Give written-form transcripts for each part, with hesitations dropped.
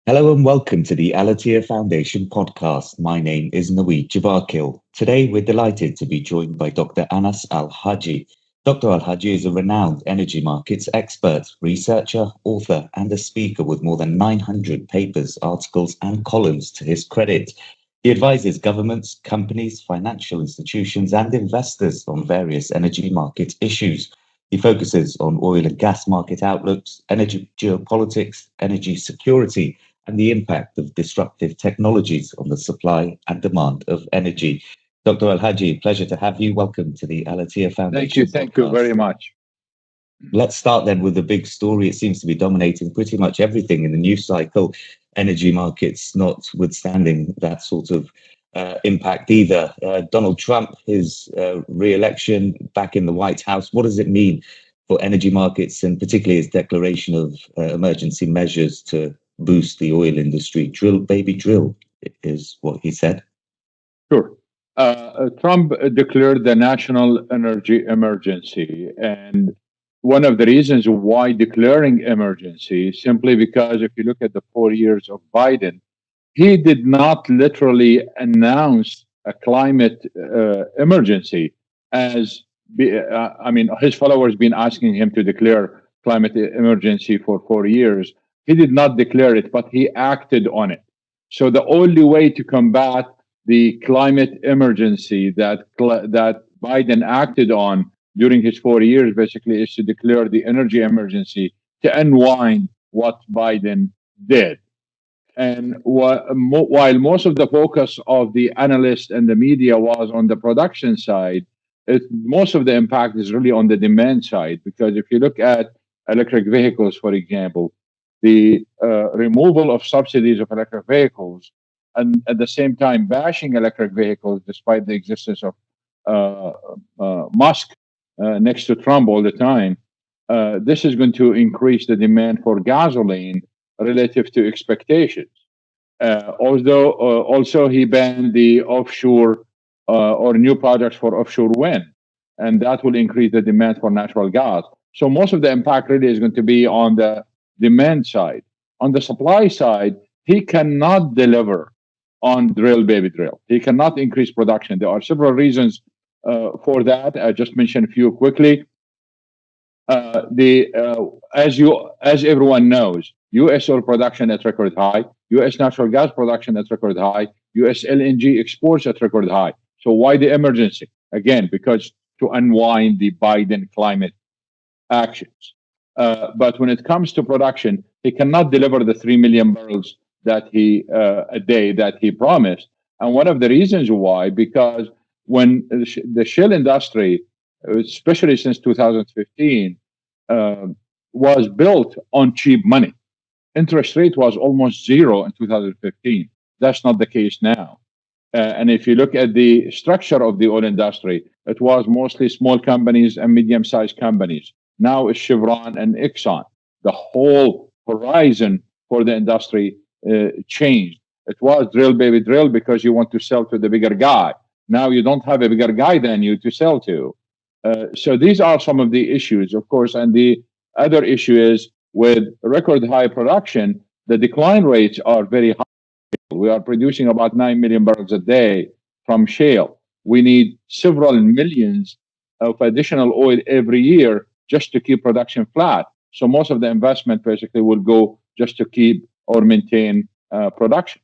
Hello and welcome to the Al-Attiyah Foundation podcast. My name is Naweed Jabakil. Today we're delighted to be joined by Dr. Anas Alhajji. Dr. Alhajji is a renowned energy markets expert, researcher, author, and a speaker with more than 900 papers, articles, and columns to his credit. He advises governments, companies, financial institutions, and investors on various energy market issues. He focuses on oil and gas market outlooks, energy geopolitics, energy security, and the impact of disruptive technologies on the supply and demand of energy. Dr. Al-Hajji, pleasure to have you. Welcome to the Al-Attiyah Foundation Thank you very podcast. much. Let's start then with the big story. It seems to be dominating pretty much everything in the news cycle. Energy markets, notwithstanding that sort of impact either. Donald Trump, his re-election back in the White House, what does it mean for energy markets and particularly his declaration of emergency measures to boost the oil industry? Drill, baby, drill, is what he said. Sure. Trump declared the national energy emergency. And one of the reasons why declaring emergency, simply because if you look at the 4 years of Biden, he did not literally announce a climate emergency as his followers been asking him to declare climate emergency for 4 years. He did not declare it, but he acted on it. So the only way to combat the climate emergency that Biden acted on during his 4 years basically is to declare the energy emergency to unwind what Biden did. And while most of the focus of the analysts and the media was on the production side, most of the impact is really on the demand side. Because if you look at electric vehicles, for example, the removal of subsidies of electric vehicles and at the same time bashing electric vehicles despite the existence of Musk next to Trump all the time, this is going to increase the demand for gasoline relative to expectations. Although also he banned the offshore or new projects for offshore wind, and that will increase the demand for natural gas. So most of the impact really is going to be on the demand side. On the supply side, he cannot deliver on drill, baby, drill. He cannot increase production. There are several reasons for that. I just mentioned a few quickly. As everyone knows, U.S. oil production at record high, U.S. natural gas production at record high, U.S. LNG exports at record high. So why the emergency? Again, because to unwind the Biden climate actions. But when it comes to production, he cannot deliver the 3 million barrels that a day that he promised. And one of the reasons why, because when the shale industry, especially since 2015, was built on cheap money. Interest rate was almost zero in 2015. That's not the case now. And if you look at the structure of the oil industry, it was mostly small companies and medium-sized companies. Now it's Chevron and Exxon. The whole horizon for the industry changed. It was drill, baby, drill because you want to sell to the bigger guy. Now you don't have a bigger guy than you to sell to. So these are some of the issues, of course. And the other issue is with record high production, the decline rates are very high. We are producing about 9 million barrels a day from shale. We need several millions of additional oil every year just to keep production flat. So most of the investment basically will go just to keep or maintain production.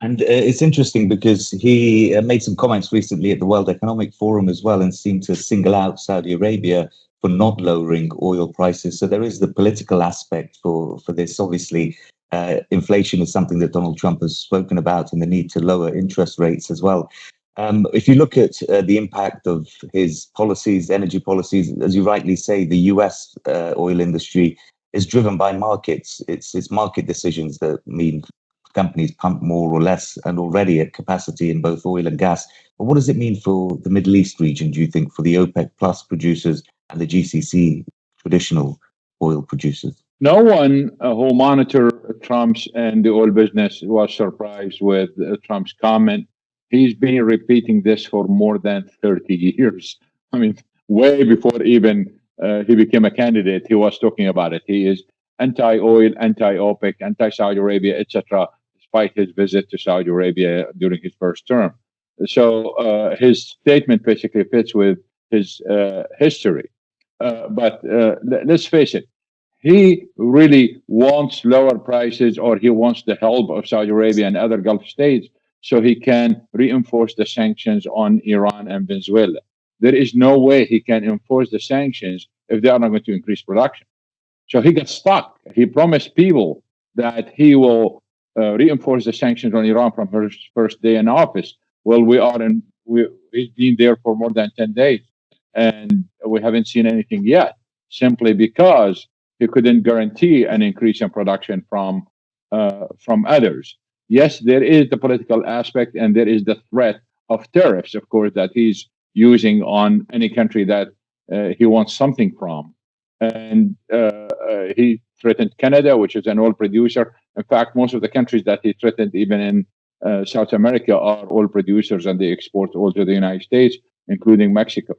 And it's interesting because he made some comments recently at the World Economic Forum as well and seemed to single out Saudi Arabia for not lowering oil prices. So there is the political aspect for this. Obviously, inflation is something that Donald Trump has spoken about and the need to lower interest rates as well. If you look at the impact of his policies, energy policies, as you rightly say, the US oil industry is driven by markets. It's market decisions that mean companies pump more or less and already at capacity in both oil and gas. But what does it mean for the Middle East region, do you think, for the OPEC plus producers and the GCC traditional oil producers? No one who monitored Trump's and the oil business was surprised with Trump's comment. He's been repeating this for more than 30 years. I mean, way before even he became a candidate, he was talking about it. He is anti-oil, anti-OPEC, anti-Saudi Arabia, etc., despite his visit to Saudi Arabia during his first term. So his statement basically fits with his history. But let's face it, he really wants lower prices, or he wants the help of Saudi Arabia and other Gulf states so he can reinforce the sanctions on Iran and Venezuela. There is no way he can enforce the sanctions if they are not going to increase production. So he got stuck. He promised people that he will reinforce the sanctions on Iran from his first day in office. Well, he's been there for more than 10 days, and we haven't seen anything yet, simply because he couldn't guarantee an increase in production from others. Yes, there is the political aspect, and there is the threat of tariffs, of course, that he's using on any country that he wants something from. And he threatened Canada, which is an oil producer. In fact, most of the countries that he threatened, even in South America, are oil producers, and they export oil to the United States, including Mexico.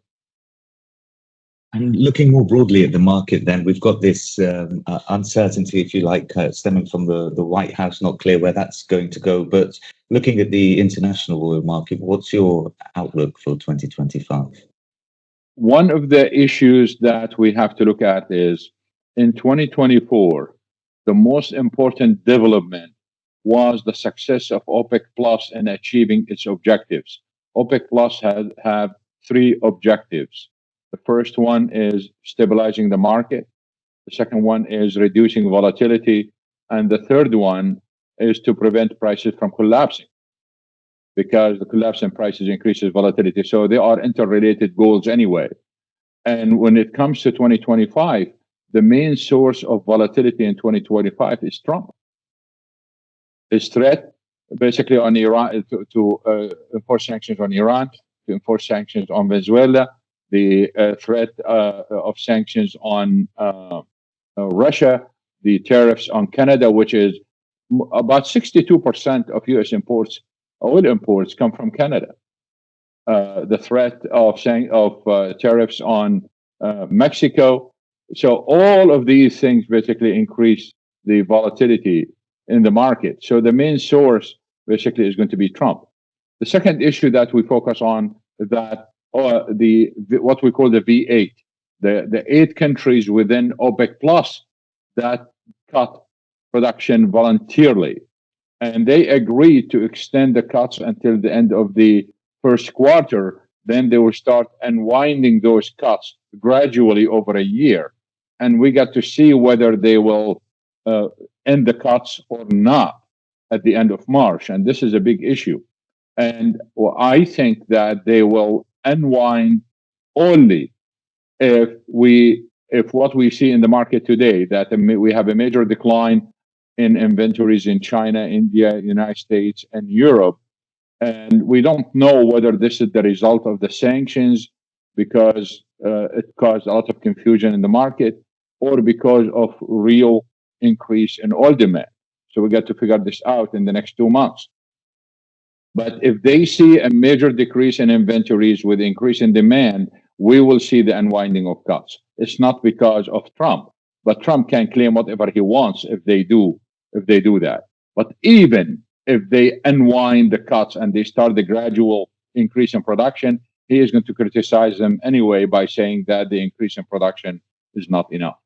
And looking more broadly at the market, then we've got this uncertainty, if you like, stemming from the White House. Not clear where that's going to go. But looking at the international oil market, what's your outlook for 2025? One of the issues that we have to look at is in 2024, the most important development was the success of OPEC Plus in achieving its objectives. OPEC Plus have three objectives. The first one is stabilizing the market. The second one is reducing volatility. And the third one is to prevent prices from collapsing, because the collapse in prices increases volatility. So they are interrelated goals anyway. And when it comes to 2025, the main source of volatility in 2025 is Trump. His threat basically on Iran to enforce sanctions on Iran, to enforce sanctions on Venezuela, the threat of sanctions on Russia, the tariffs on Canada, which is about 62% of U.S. imports, oil imports, come from Canada. The threat of tariffs on Mexico. So all of these things basically increase the volatility in the market. So the main source basically is going to be Trump. The second issue that we focus on is that what we call the V8, the 8 countries within OPEC Plus that cut production voluntarily, and they agreed to extend the cuts until the end of the first quarter. Then they will start unwinding those cuts gradually over a year, and we got to see whether they will end the cuts or not at the end of March. And this is a big issue. And I think that they will unwind only if what we see in the market today, that we have a major decline in inventories in China, India, United States, and Europe. And we don't know whether this is the result of the sanctions, because it caused a lot of confusion in the market, or because of real increase in oil demand. So we got to figure this out in the next 2 months. But if they see a major decrease in inventories with increase in demand, we will see the unwinding of cuts. It's not because of Trump, but Trump can claim whatever he wants if they do that. But even if they unwind the cuts and they start the gradual increase in production, he is going to criticize them anyway by saying that the increase in production is not enough.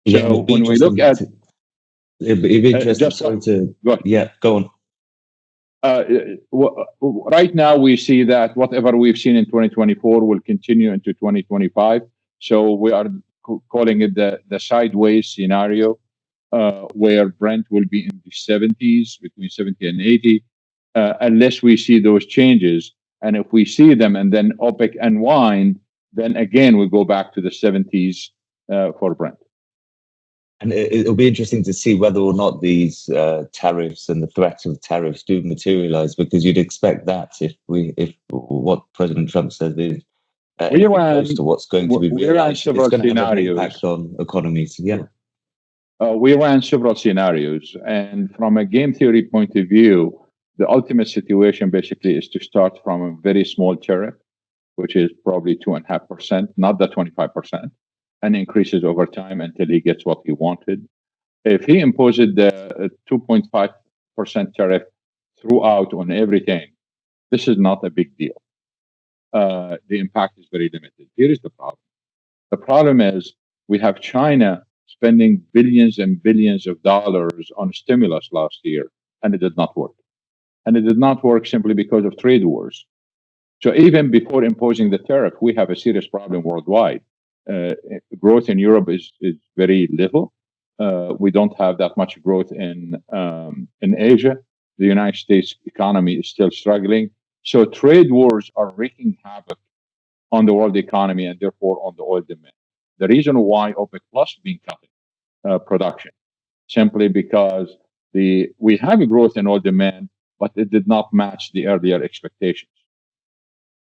Yeah, so when we look at it'd be interesting. Go on. Right now, we see that whatever we've seen in 2024 will continue into 2025. So we are calling it the sideways scenario, where Brent will be in the 70s, between 70 and 80, unless we see those changes. And if we see them and then OPEC unwind, then again, we go back to the 70s for Brent. And it'll be interesting to see whether or not these tariffs and the threat of tariffs do materialize, because you'd expect that if what President Trump says is close to what's going to be realized, it's going to have an impact on economies. Yeah. We ran several scenarios, and from a game theory point of view, the ultimate situation basically is to start from a very small tariff, which is probably 2.5%, not the 25%. and increases over time until he gets what he wanted. If he imposes the 2.5% tariff throughout on everything, this is not a big deal. The impact is very limited. Here is the problem. The problem is we have China spending billions and billions of dollars on stimulus last year, and it did not work. And it did not work simply because of trade wars. So even before imposing the tariff, we have a serious problem worldwide. Growth in Europe is very little. We don't have that much growth in Asia. The United States economy is still struggling. So trade wars are wreaking havoc on the world economy and therefore on the oil demand. The reason why OPEC Plus being cutting production, simply because we have a growth in oil demand, but it did not match the earlier expectations.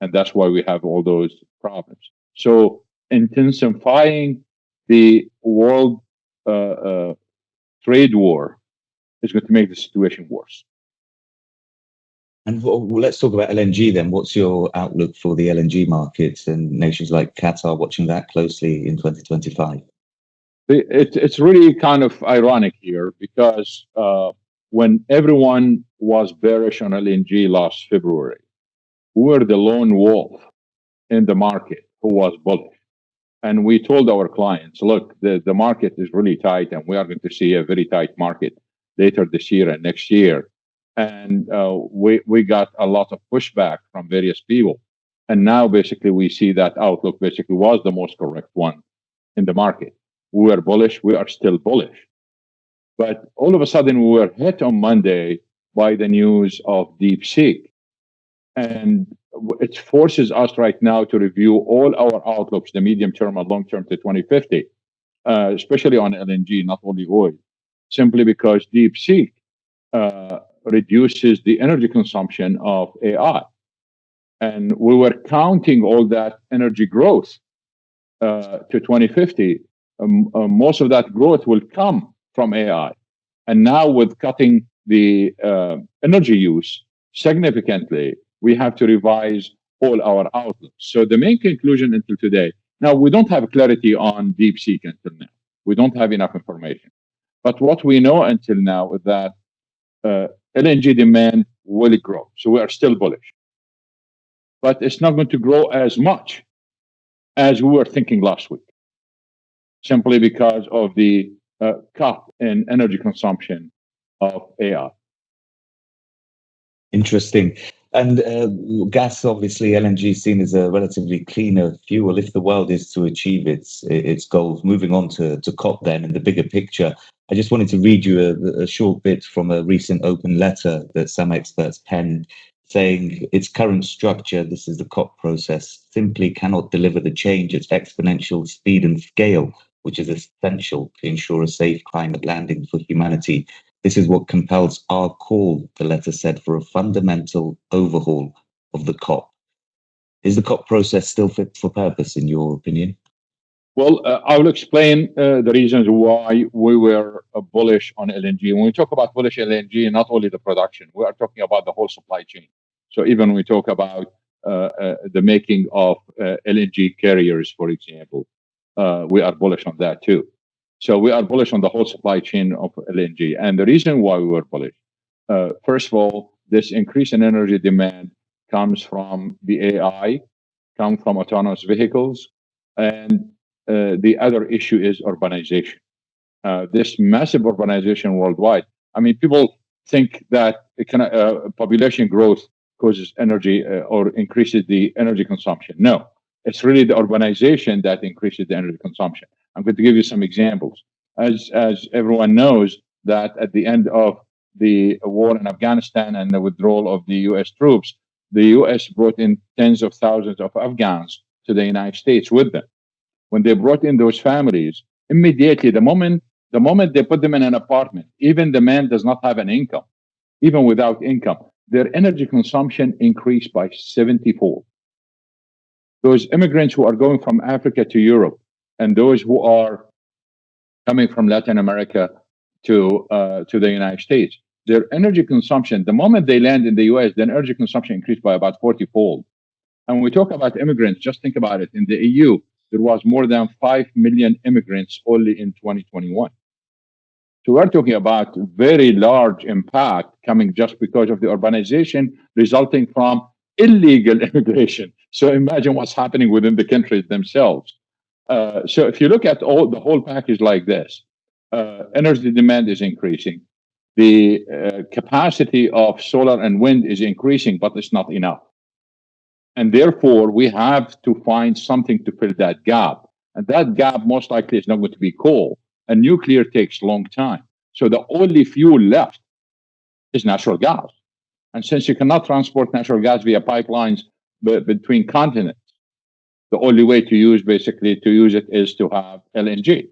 And that's why we have all those problems. So intensifying the world trade war is going to make the situation worse. And let's talk about LNG then. What's your outlook for the LNG markets and nations like Qatar watching that closely in 2025? It's really kind of ironic here because when everyone was bearish on LNG last February, we were the lone wolf in the market who was bullish. And we told our clients, look, the market is really tight and we are going to see a very tight market later this year and next year. And we got a lot of pushback from various people. And now basically we see that outlook basically was the most correct one in the market. We were bullish, we are still bullish. But all of a sudden we were hit on Monday by the news of DeepSeek. And it forces us right now to review all our outlooks, the medium term and long term to 2050, especially on LNG, not only oil, simply because DeepSeek reduces the energy consumption of AI. And we were counting all that energy growth to 2050. Most of that growth will come from AI. And now with cutting the energy use significantly, we have to revise all our outlooks. So the main conclusion until today, now we don't have clarity on DeepSeek until now. We don't have enough information. But what we know until now is that LNG demand will grow. So we are still bullish. But it's not going to grow as much as we were thinking last week, simply because of the cut in energy consumption of AI. Interesting. And gas, obviously, LNG seen as a relatively cleaner fuel if the world is to achieve its goals. Moving on to COP then, and the bigger picture, I just wanted to read you a short bit from a recent open letter that some experts penned, saying its current structure, this is the COP process, simply cannot deliver the change at exponential speed and scale, which is essential to ensure a safe climate landing for humanity. This is what compels our call, the letter said, for a fundamental overhaul of the COP. Is the COP process still fit for purpose, in your opinion? Well, I will explain the reasons why we were bullish on LNG. When we talk about bullish LNG, not only the production, we are talking about the whole supply chain. So even when we talk about the making of LNG carriers, for example, we are bullish on that too. So we are bullish on the whole supply chain of LNG. And the reason why we were bullish, first of all, this increase in energy demand comes from the AI, comes from autonomous vehicles, and the other issue is urbanization. This massive urbanization worldwide. I mean, people think that population growth causes energy or increases the energy consumption. No, it's really the urbanization that increases the energy consumption. I'm going to give you some examples. As everyone knows, that at the end of the war in Afghanistan and the withdrawal of the U.S. troops, the U.S. brought in tens of thousands of Afghans to the United States with them. When they brought in those families, immediately, the moment they put them in an apartment, even the man does not have an income, even without income, their energy consumption increased by 70-fold. Those immigrants who are going from Africa to Europe, and those who are coming from Latin America to the United States, their energy consumption, the moment they land in the US, their energy consumption increased by about 40-fold. And when we talk about immigrants, just think about it. In the EU, there was more than 5 million immigrants only in 2021. So we're talking about very large impact coming just because of the urbanization resulting from illegal immigration. So imagine what's happening within the countries themselves. So if you look at the whole package like this, energy demand is increasing. The capacity of solar and wind is increasing, but it's not enough. And therefore, we have to find something to fill that gap. And that gap most likely is not going to be coal. And nuclear takes a long time. So the only fuel left is natural gas. And since you cannot transport natural gas via pipelines between continents, the only way to use it is to have LNG.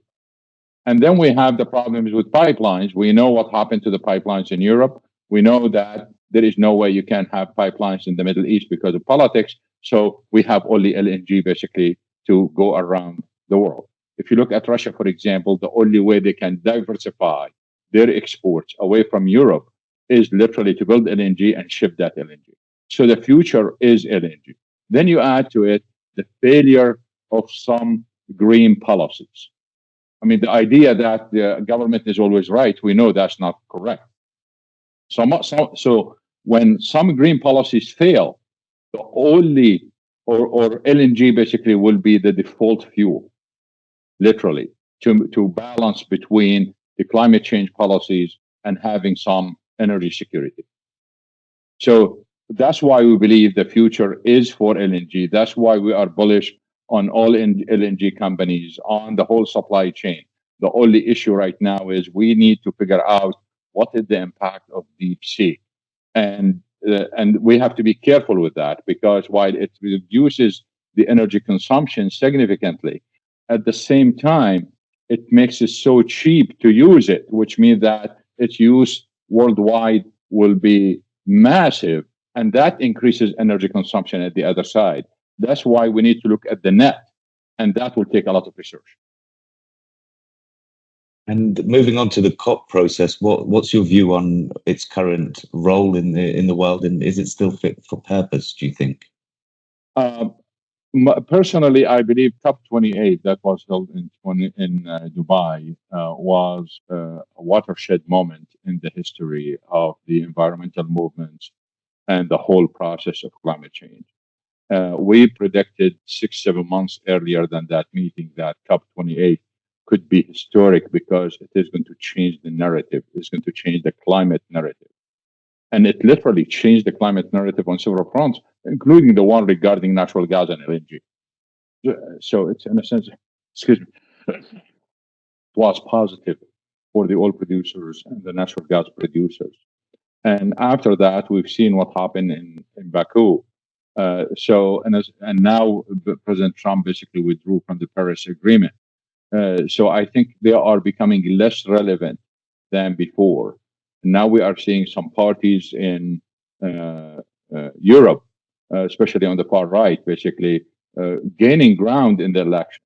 And then we have the problems with pipelines. We know what happened to the pipelines in Europe. We know that there is no way you can have pipelines in the Middle East because of politics. So we have only LNG basically to go around the world. If you look at Russia, for example, the only way they can diversify their exports away from Europe is literally to build LNG and ship that LNG. So the future is LNG. Then you add to it the failure of some green policies. I mean, the idea that the government is always right, we know that's not correct. So when some green policies fail, the only or LNG basically will be the default fuel, literally, to balance between the climate change policies and having some energy security. So that's why we believe the future is for LNG. That's why we are bullish on all LNG companies, on the whole supply chain. The only issue right now is we need to figure out what is the impact of deep sea. And we have to be careful with that, because while it reduces the energy consumption significantly, at the same time, it makes it so cheap to use it, which means that its use worldwide will be massive, and that increases energy consumption at the other side. That's why we need to look at the net, and that will take a lot of research. And moving on to the COP process, what's your view on its current role in the world, and is it still fit for purpose, do you think? Personally, I believe COP28 that was held in Dubai was a watershed moment in the history of the environmental movements and the whole process of climate change. We predicted 6-7 months earlier than that meeting that COP28 could be historic because it is going to change the narrative. It's going to change the climate narrative. And it literally changed the climate narrative on several fronts, including the one regarding natural gas and LNG. So it's, in a sense, excuse me, it was positive for the oil producers and the natural gas producers. And after that, we've seen what happened in Baku. And now President Trump basically withdrew from the Paris Agreement. So I think they are becoming less relevant than before. Now we are seeing some parties in Europe, especially on the far right, basically gaining ground in the elections,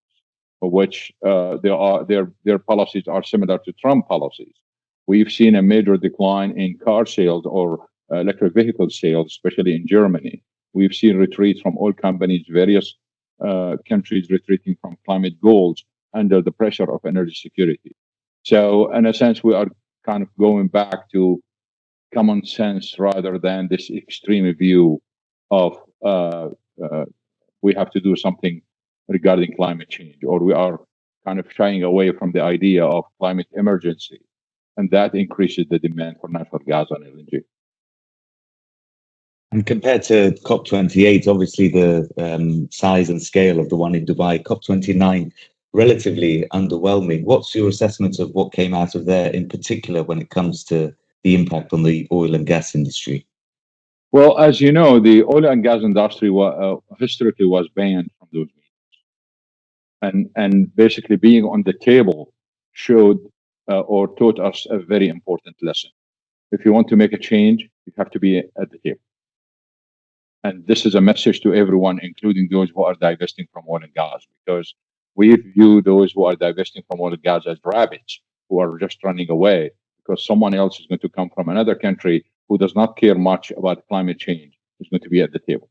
for which their policies are similar to Trump policies. We've seen a major decline in car sales or electric vehicle sales, especially in Germany. We've seen retreats from oil companies, various countries retreating from climate goals under the pressure of energy security. So in a sense, we are kind of going back to common sense rather than this extreme view of we have to do something regarding climate change, or we are kind of shying away from the idea of climate emergency. And that increases the demand for natural gas and LNG. And compared to COP28, obviously the size and scale of the one in Dubai, COP29, relatively underwhelming. What's your assessment of what came out of there, in particular when it comes to the impact on the oil and gas industry? Well, as you know, the oil and gas industry historically was banned from those meetings. And basically being on the table showed or taught us a very important lesson. If you want to make a change, you have to be at the table. And this is a message to everyone, including those who are divesting from oil and gas, because we view those who are divesting from oil and gas as rabbits who are just running away because someone else is going to come from another country who does not care much about climate change, is going to be at the table.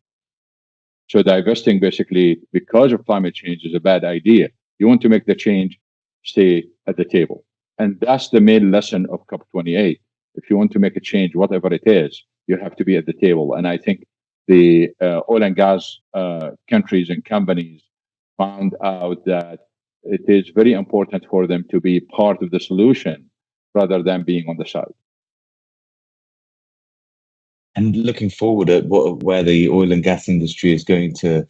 So divesting basically because of climate change is a bad idea. You want to make the change, stay at the table. And that's the main lesson of COP28. If you want to make a change, whatever it is, you have to be at the table. And I think the oil and gas countries and companies found out that it is very important for them to be part of the solution rather than being on the side. And looking forward at where the oil and gas industry is going to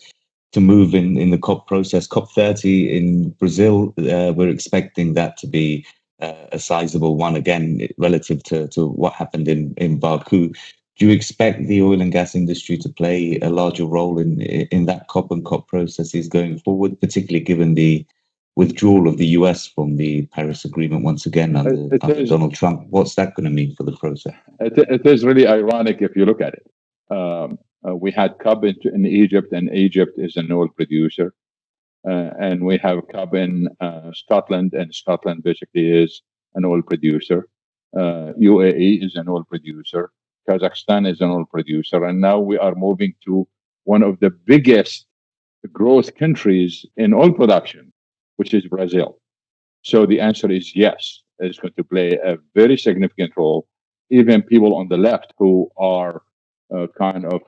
move in the COP process, COP30 in Brazil, we're expecting that to be a sizable one again relative to what happened in Baku. Do you expect the oil and gas industry to play a larger role in that COP and COP processes going forward, particularly given the withdrawal of the US from the Paris Agreement once again under Donald Trump? What's that going to mean for the process? It is really ironic if you look at it. We had COP in Egypt, and Egypt is an oil producer. And we have COP in Scotland, and Scotland basically is an oil producer. UAE is an oil producer. Kazakhstan is an oil producer. And now we are moving to one of the biggest growth countries in oil production, which is Brazil. So the answer is yes, it's going to play a very significant role. Even people on the left who are kind of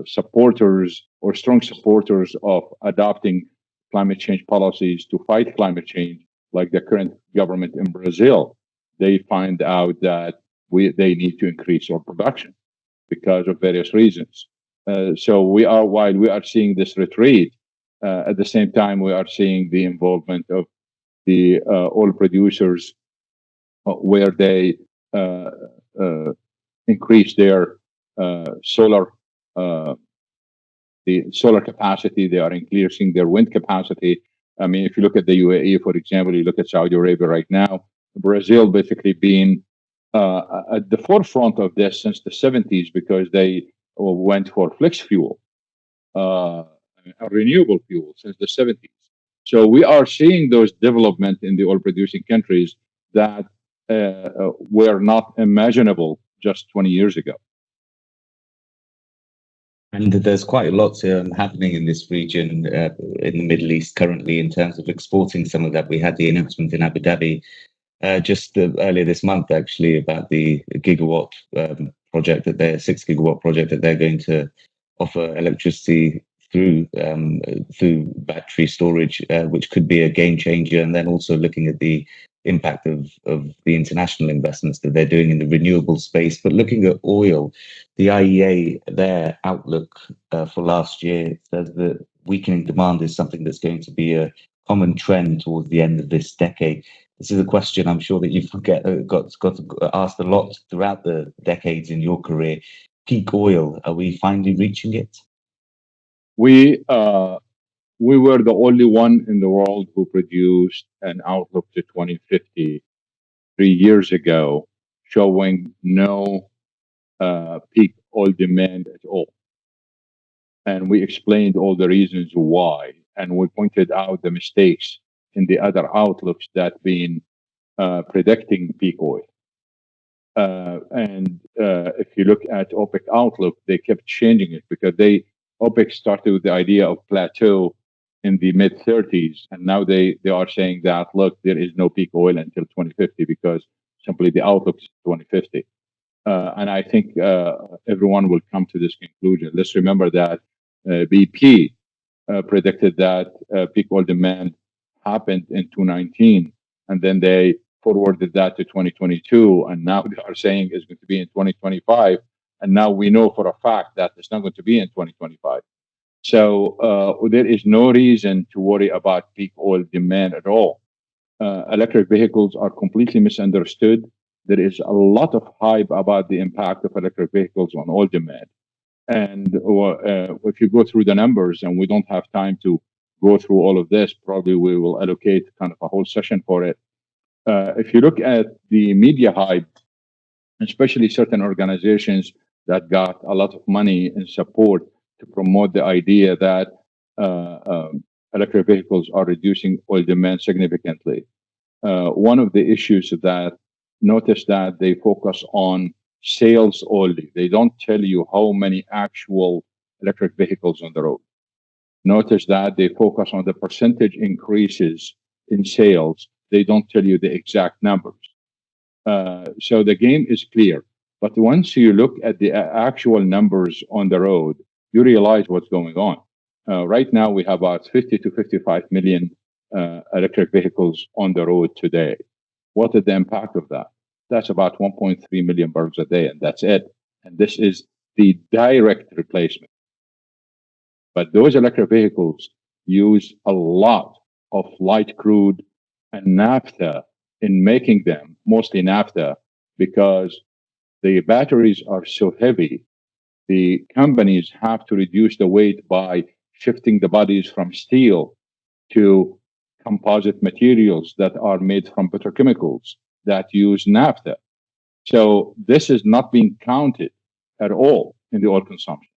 supporters or strong supporters of adopting climate change policies to fight climate change, like the current government in Brazil, they find out that they need to increase our production because of various reasons. So while we are seeing this retreat, at the same time, we are seeing the involvement of the oil producers where they increase their solar capacity. They are increasing their wind capacity. I mean, if you look at the UAE, for example, you look at Saudi Arabia right now, Brazil basically being at the forefront of this since the 70s because they went for flex fuel, a renewable fuel since the 70s. So we are seeing those development in the oil producing countries that were not imaginable just 20 years ago. And there's quite a lot happening in this region, in the Middle East currently, in terms of exporting some of that. We had the announcement in Abu Dhabi just earlier this month, actually, about the gigawatt project, 6 gigawatt project that they're going to offer electricity through battery storage, which could be a game changer. And then also looking at the impact of the international investments that they're doing in the renewable space. But looking at oil, the IEA, their outlook for last year says that weakening demand is something that's going to be a common trend towards the end of this decade. This is a question I'm sure that you've got asked a lot throughout the decades in your career. Peak oil, are we finally reaching it? We were the only one in the world who produced an outlook to 2050 3 years ago, showing no peak oil demand at all. And we explained all the reasons why, and we pointed out the mistakes in the other outlooks that been predicting peak oil. And if you look at OPEC outlook, they kept changing it because OPEC started with the idea of plateau in the mid 30s, and now they are saying that look, there is no peak oil until 2050 because simply the outlook is 2050. And I think everyone will come to this conclusion. Let's remember that BP predicted that peak oil demand happened in 2019, and then they forwarded that to 2022, and now they are saying it's going to be in 2025, and now we know for a fact that it's not going to be in 2025. So there is no reason to worry about peak oil demand at all. Electric vehicles are completely misunderstood. There is a lot of hype about the impact of electric vehicles on oil demand. And if you go through the numbers, and we don't have time to go through all of this, probably we will allocate kind of a whole session for it. If you look at the media hype, especially certain organizations that got a lot of money and support to promote the idea that electric vehicles are reducing oil demand significantly. One of the issues that notice that they focus on sales only. They don't tell you how many actual electric vehicles on the road. Notice that they focus on the percentage increases in sales. They don't tell you the exact numbers. So the game is clear. But once you look at the actual numbers on the road, you realize what's going on. Right now, we have about 50 to 55 million electric vehicles on the road today. What is the impact of that? That's about 1.3 million barrels a day, and that's it. And this is the direct replacement. But those electric vehicles use a lot of light crude and naphtha in making them, mostly naphtha, because the batteries are so heavy. The companies have to reduce the weight by shifting the bodies from steel to composite materials that are made from petrochemicals that use naphtha. So this is not being counted at all in the oil consumption.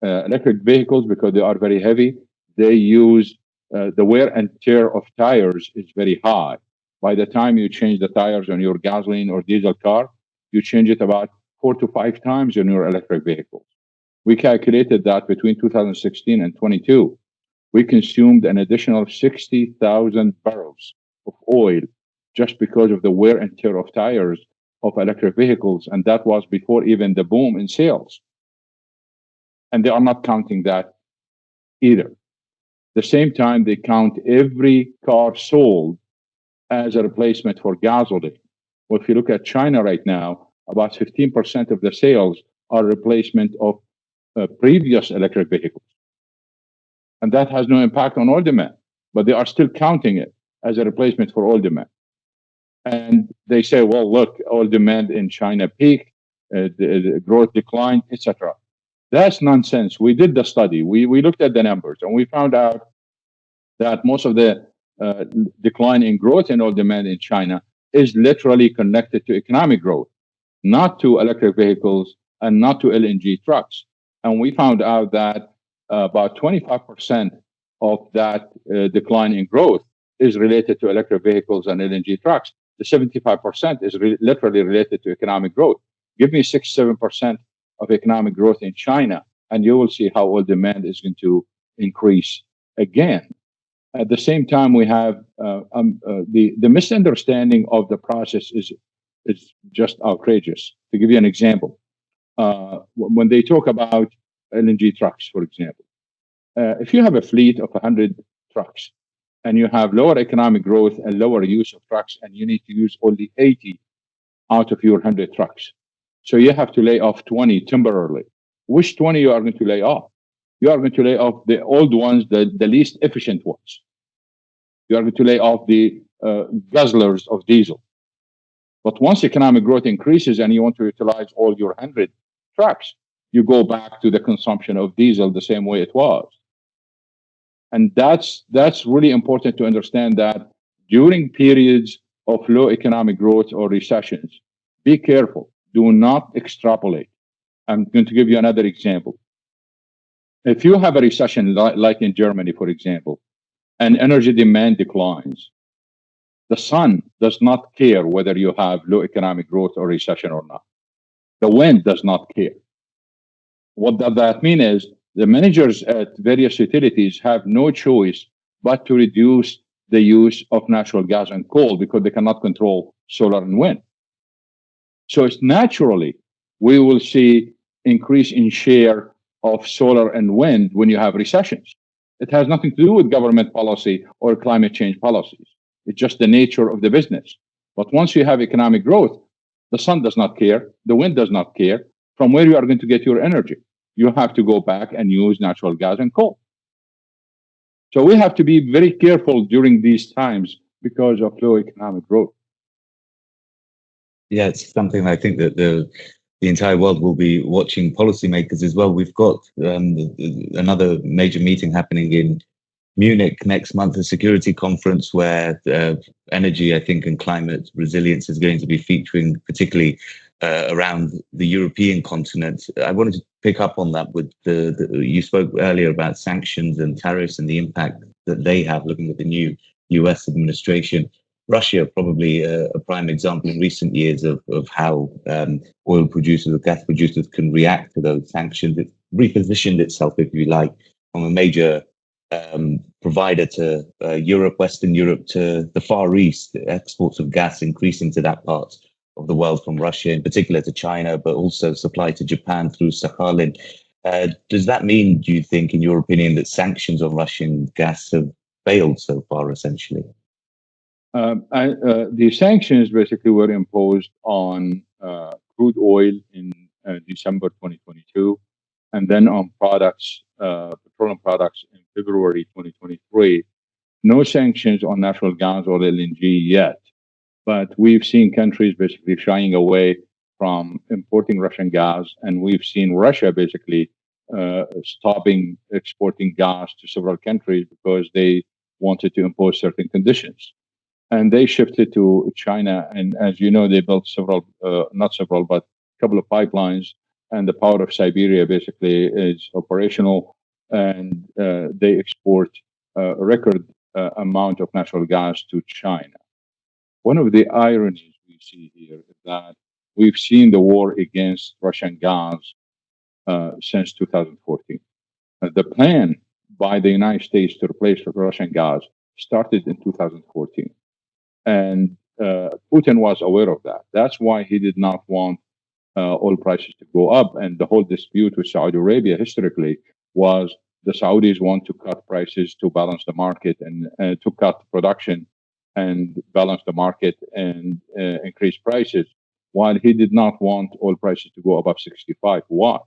Electric vehicles, because they are very heavy, they use the wear and tear of tires is very high. By the time you change the tires on your gasoline or diesel car, you change it about 4 to 5 times on your electric vehicles. We calculated that between 2016 and 22, we consumed an additional 60,000 barrels of oil just because of the wear and tear of tires of electric vehicles. And that was before even the boom in sales. And they are not counting that either. The same time, they count every car sold as a replacement for gasoline. Well, if you look at China right now, about 15% of the sales are replacement of previous electric vehicles. And that has no impact on oil demand, but they are still counting it as a replacement for oil demand. And they say, well, look, oil demand in China peaked, the growth declined, etc. That's nonsense. We did the study. We looked at the numbers, and we found out that most of the decline in growth in oil demand in China is literally connected to economic growth, not to electric vehicles and not to LNG trucks. And we found out that about 25% of that decline in growth is related to electric vehicles and LNG trucks. The 75% is literally related to economic growth. Give me 6-7% of economic growth in China, and you will see how oil demand is going to increase again. At the same time, we have the misunderstanding of the process is just outrageous. To give you an example, when they talk about LNG trucks, for example, if you have a fleet of 100 trucks and you have lower economic growth and lower use of trucks, and you need to use only 80 out of your 100 trucks, so you have to lay off 20 temporarily. Which 20 you are going to lay off? You are going to lay off the old ones, the least efficient ones. You are going to lay off the guzzlers of diesel. But once economic growth increases and you want to utilize all your 100 trucks, you go back to the consumption of diesel the same way it was. And that's really important to understand, that during periods of low economic growth or recessions, be careful. Do not extrapolate. I'm going to give you another example. If you have a recession like in Germany, for example, and energy demand declines, the sun does not care whether you have low economic growth or recession or not. The wind does not care. What does that mean is the managers at various utilities have no choice but to reduce the use of natural gas and coal because they cannot control solar and wind. So it's naturally, we will see increase in share of solar and wind when you have recessions. It has nothing to do with government policy or climate change policies. It's just the nature of the business. But once you have economic growth, the sun does not care, the wind does not care from where you are going to get your energy. You have to go back and use natural gas and coal. So we have to be very careful during these times because of low economic growth. Yeah, it's something I think that the entire world will be watching, policymakers as well. We've got another major meeting happening in Munich next month, a security conference where energy, I think, and climate resilience is going to be featuring, particularly around the European continent. I wanted to pick up on that with you spoke earlier about sanctions and tariffs and the impact that they have, looking at the new US administration. Russia, probably a prime example in recent years of how oil producers or gas producers can react to those sanctions. It's repositioned itself, if you like, from a major provider to Europe, Western Europe, to the Far East, exports of gas increasing to that part of the world from Russia, in particular to China, but also supply to Japan through Sakhalin. Does that mean, do you think, in your opinion, that sanctions on Russian gas have failed so far, essentially? The sanctions basically were imposed on crude oil in December 2022, and then on petroleum products in February 2023. No sanctions on natural gas or LNG yet, but we've seen countries basically shying away from importing Russian gas, and we've seen Russia basically stopping exporting gas to several countries because they wanted to impose certain conditions. And they shifted to China, and as you know, they built not several, but a couple of pipelines, and the power of Siberia basically is operational, and they export a record amount of natural gas to China. One of the ironies we see here is that we've seen the war against Russian gas since 2014. The plan by the United States to replace Russian gas started in 2014. And Putin was aware of that. That's why he did not want oil prices to go up. And the whole dispute with Saudi Arabia historically was the Saudis want to cut prices to balance the market and to cut production and balance the market and increase prices, while he did not want oil prices to go above 65. Why?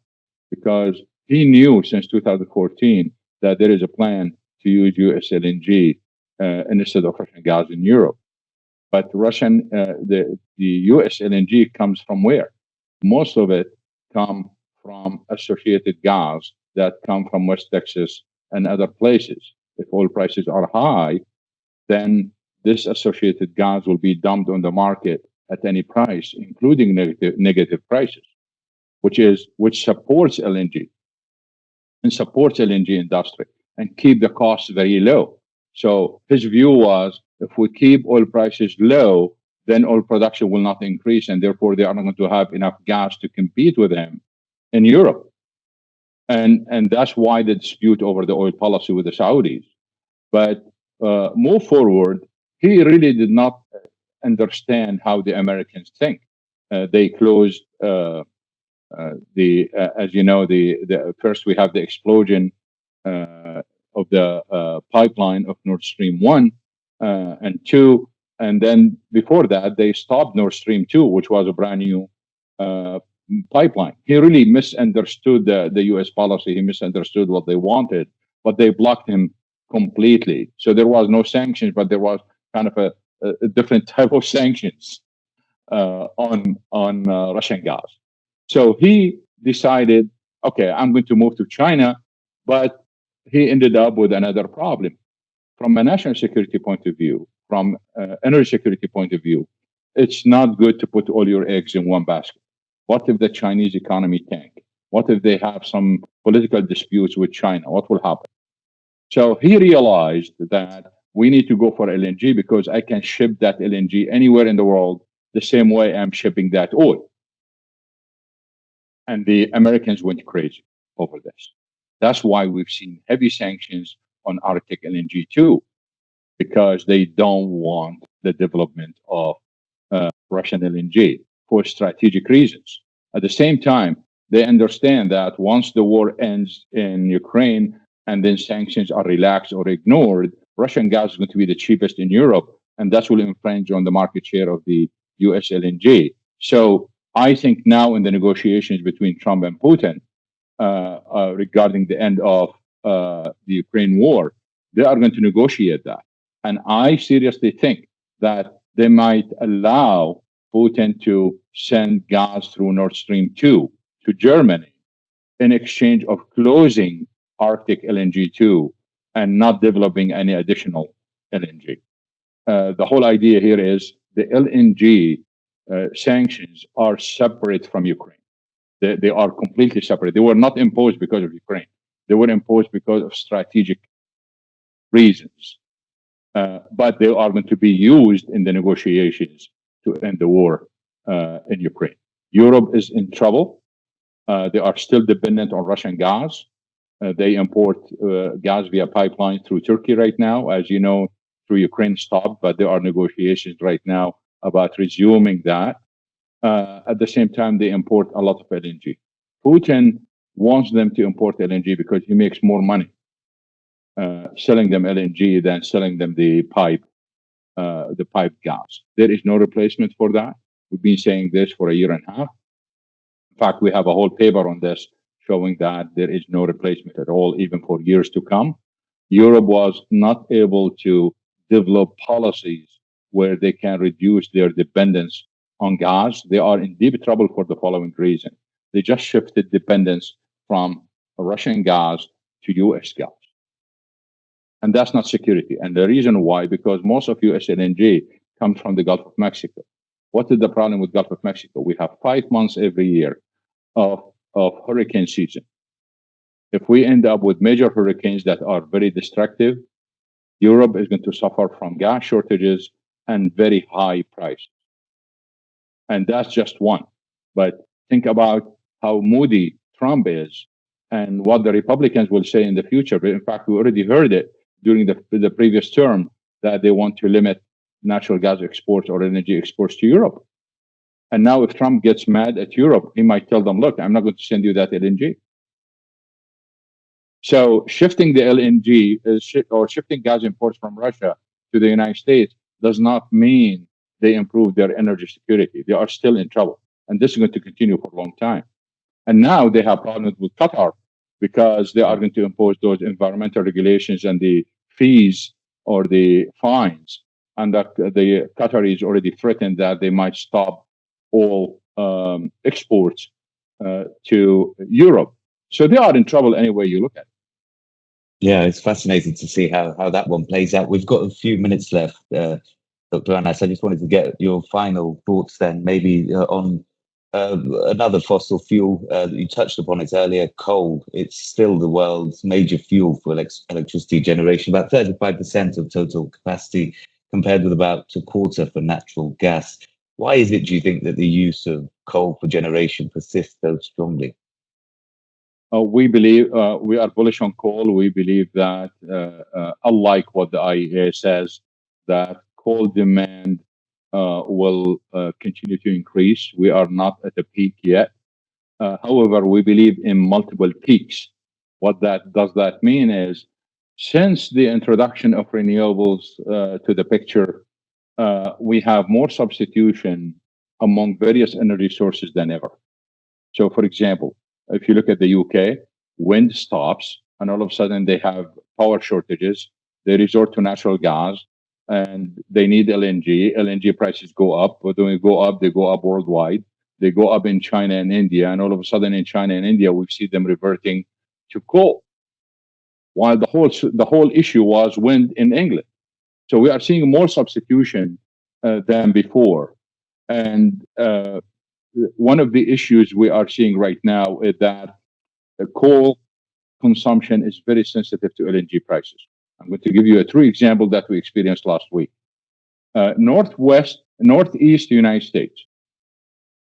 Because he knew since 2014 that there is a plan to use US LNG instead of Russian gas in Europe. But the US LNG comes from where? Most of it come from associated gas that come from West Texas and other places. If oil prices are high, then this associated gas will be dumped on the market at any price, including negative prices, which supports LNG and supports LNG industry and keep the costs very low. So his view was, if we keep oil prices low, then oil production will not increase, and therefore they are not going to have enough gas to compete with them in Europe. And that's why the dispute over the oil policy with the Saudis. But move forward, he really did not understand how the Americans think. They closed as you know, the first we have the explosion of the pipeline of Nord Stream 1 and 2. And then before that, they stopped Nord Stream 2, which was a brand new pipeline. He really misunderstood the US policy. He misunderstood what they wanted, but they blocked him completely. So there was no sanctions, but there was kind of a different type of sanctions on Russian gas. So he decided, okay, I'm going to move to China, but he ended up with another problem. From a national security point of view, from energy security point of view, it's not good to put all your eggs in one basket. What if the Chinese economy tank? What if they have some political disputes with China? What will happen? So he realized that we need to go for LNG because I can ship that LNG anywhere in the world the same way I'm shipping that oil. And the Americans went crazy over this. That's why we've seen heavy sanctions on Arctic LNG too, because they don't want the development of Russian LNG for strategic reasons. At the same time, they understand that once the war ends in Ukraine and then sanctions are relaxed or ignored, Russian gas is going to be the cheapest in Europe, and that will infringe on the market share of the US LNG. So I think now in the negotiations between Trump and Putin regarding the end of the Ukraine war, they are going to negotiate that. And I seriously think that they might allow Putin to send gas through Nord Stream 2 to Germany in exchange of closing Arctic LNG 2 and not developing any additional LNG. The whole idea here is the LNG sanctions are separate from Ukraine. They are completely separate. They were not imposed because of Ukraine. They were imposed because of strategic reasons. But they are going to be used in the negotiations to end the war in Ukraine. Europe is in trouble. They are still dependent on Russian gas. They import gas via pipeline through Turkey right now. As you know, through Ukraine stopped, but there are negotiations right now about resuming that. At the same time, they import a lot of LNG. Putin wants them to import LNG because he makes more money selling them LNG than selling them the pipe gas. There is no replacement for that. We've been saying this for a year and a half. In fact, we have a whole paper on this showing that there is no replacement at all, even for years to come. Europe was not able to develop policies where they can reduce their dependence on gas. They are in deep trouble for the following reason. They just shifted dependence from Russian gas to US gas. And that's not security. And the reason why, because most of US LNG comes from the Gulf of Mexico. What is the problem with Gulf of Mexico? We have 5 months every year of hurricane season. If we end up with major hurricanes that are very destructive, Europe is going to suffer from gas shortages and very high prices. And that's just one. But think about how moody Trump is and what the Republicans will say in the future. But in fact, we already heard it during the previous term that they want to limit natural gas exports or energy exports to Europe. And now if Trump gets mad at Europe, he might tell them, look, I'm not going to send you that LNG. So shifting the LNG or shifting gas imports from Russia to the United States does not mean they improve their energy security. They are still in trouble. And this is going to continue for a long time. And now they have problems with Qatar because they are going to impose those environmental regulations and the fees or the fines. And that the Qataris already threatened that they might stop all exports to Europe. So they are in trouble any way you look at it. Yeah, it's fascinating to see how that one plays out. We've got a few minutes left, Dr. Anas. I just wanted to get your final thoughts then, maybe on another fossil fuel. You touched upon it earlier, coal. It's still the world's major fuel for electricity generation, about 35% of total capacity, compared with about a quarter for natural gas. Why is it, do you think, that the use of coal for generation persists so strongly? We believe we are bullish on coal. We believe that, unlike what the IEA says, that coal demand will continue to increase. We are not at a peak yet. However, we believe in multiple peaks. What does that mean is, since the introduction of renewables to the picture, we have more substitution among various energy sources than ever. So, for example, if you look at the UK, wind stops, and all of a sudden they have power shortages. They resort to natural gas, and they need LNG. LNG prices go up. But when they go up, they go up worldwide. They go up in China and India, and all of a sudden in China and India, we see them reverting to coal. While the whole issue was wind in England. So we are seeing more substitution than before. And one of the issues we are seeing right now is that the coal consumption is very sensitive to LNG prices. I'm going to give you a true example that we experienced last week. Northeast United States,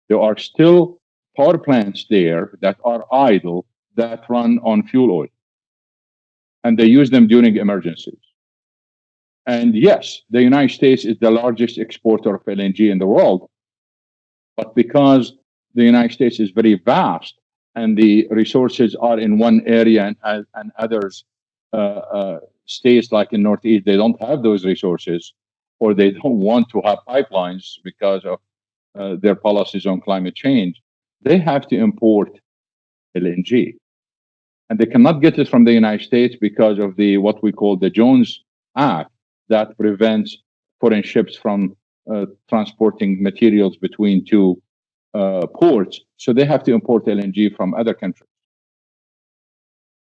there are still power plants there that are idle that run on fuel oil. And they use them during emergencies. And yes, the United States is the largest exporter of LNG in the world. But because the United States is very vast and the resources are in one area and others states like in Northeast, they don't have those resources, or they don't want to have pipelines because of their policies on climate change, they have to import LNG. And they cannot get it from the United States because of what we call the Jones Act that prevents foreign ships from transporting materials between two ports. So they have to import LNG from other countries.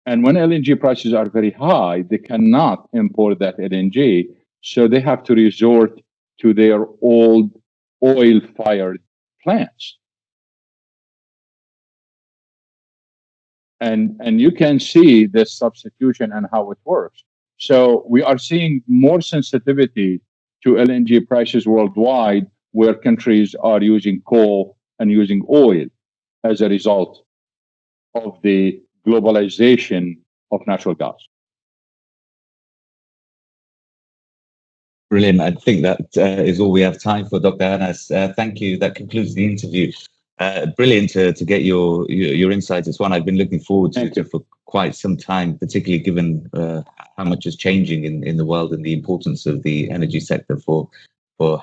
And when LNG prices are very high, they cannot import that LNG. So they have to resort to their old oil-fired plants. And you can see this substitution and how it works. So we are seeing more sensitivity to LNG prices worldwide, where countries are using coal and using oil as a result of the globalization of natural gas. Brilliant. I think that is all we have time for, Dr. Anas. Thank you. That concludes the interview. Brilliant to get your insights. It's one I've been looking forward to for quite some time, particularly given how much is changing in the world and the importance of the energy sector for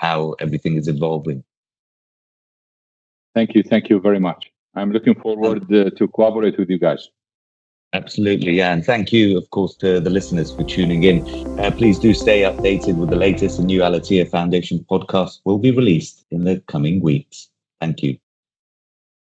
how everything is evolving. Thank you. Thank you very much. I'm looking forward to cooperate with you guys. Absolutely, yeah. And thank you, of course, to the listeners for tuning in. Please do stay updated with the latest. A new Al-Attiyah Foundation podcast will be released in the coming weeks. Thank you.